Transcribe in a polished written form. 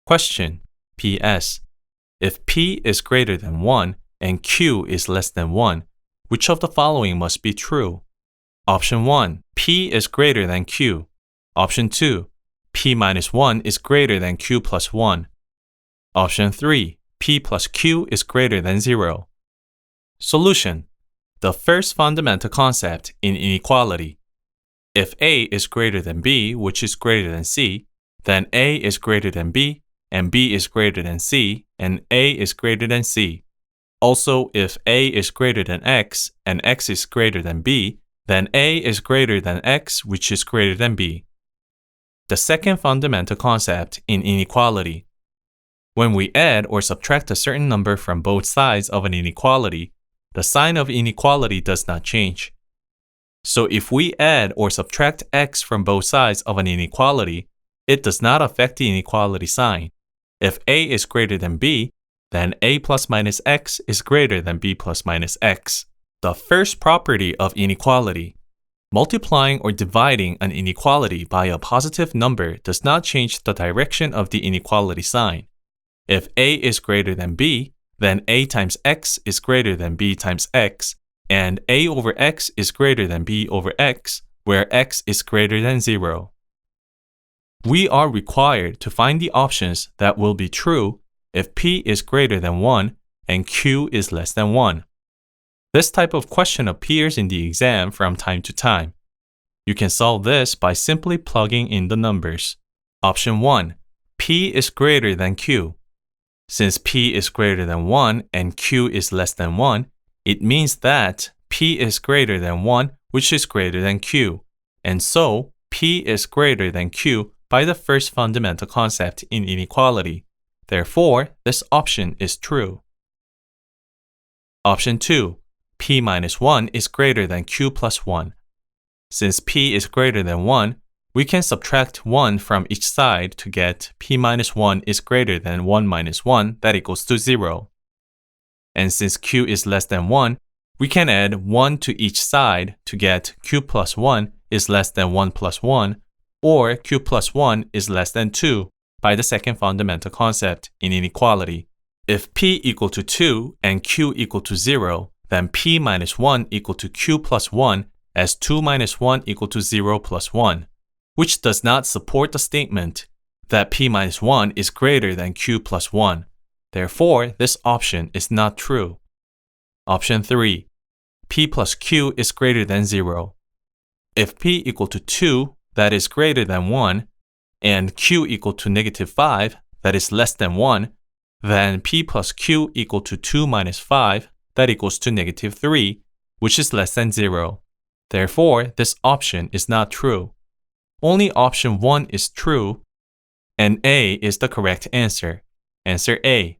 Question. P.S. If P is greater than 1 and Q is less than 1, which of the following must be true? Option 1. P is greater than Q. Option 2. P minus 1 is greater than Q plus 1. Option 3. P plus Q is greater than 0. Solution. The first fundamental concept in inequality. If A is greater than B, which is greater than C, then A is greater than B, and B is greater than C, and A is greater than C. Also, if A is greater than X, and X is greater than B, then A is greater than X, which is greater than B. The second fundamental concept in inequality. When we add or subtract a certain number from both sides of an inequality, the sign of inequality does not change. So if we add or subtract x from both sides of an inequality, it does not affect the inequality sign. If a is greater than b, then a plus minus x is greater than b plus minus x. The first property of inequality. Multiplying or dividing an inequality by a positive number does not change the direction of the inequality sign. If a is greater than b, then a times x is greater than b times x, and a over x is greater than b over x, where x is greater than 0. We are required to find the options that will be true if p is greater than 1 and q is less than 1. This type of question appears in the exam from time to time. You can solve this by simply plugging in the numbers. Option 1. P is greater than q. Since p is greater than 1 and q is less than 1, it means that p is greater than 1, which is greater than q. And so, p is greater than q by the first fundamental concept in inequality. Therefore, this option is true. Option 2. P minus 1 is greater than q plus 1. Since p is greater than 1, we can subtract 1 from each side to get p minus 1 is greater than 1 minus 1, that equals to 0. And since q is less than 1, we can add 1 to each side to get q plus 1 is less than 1 plus 1, or q plus 1 is less than 2 by the second fundamental concept in inequality. If p equal to 2 and q equal to 0, then p minus 1 equal to q plus 1 as 2 minus 1 equal to 0 plus 1, which does not support the statement that p minus 1 is greater than q plus 1. Therefore, this option is not true. Option 3. P plus q is greater than 0. If p equal to 2, that is greater than 1, and q equal to negative 5, that is less than 1, then p plus q equal to 2 minus 5, that equals to negative 3, which is less than 0. Therefore, this option is not true. Only option 1 is true, and A is the correct answer. Answer A.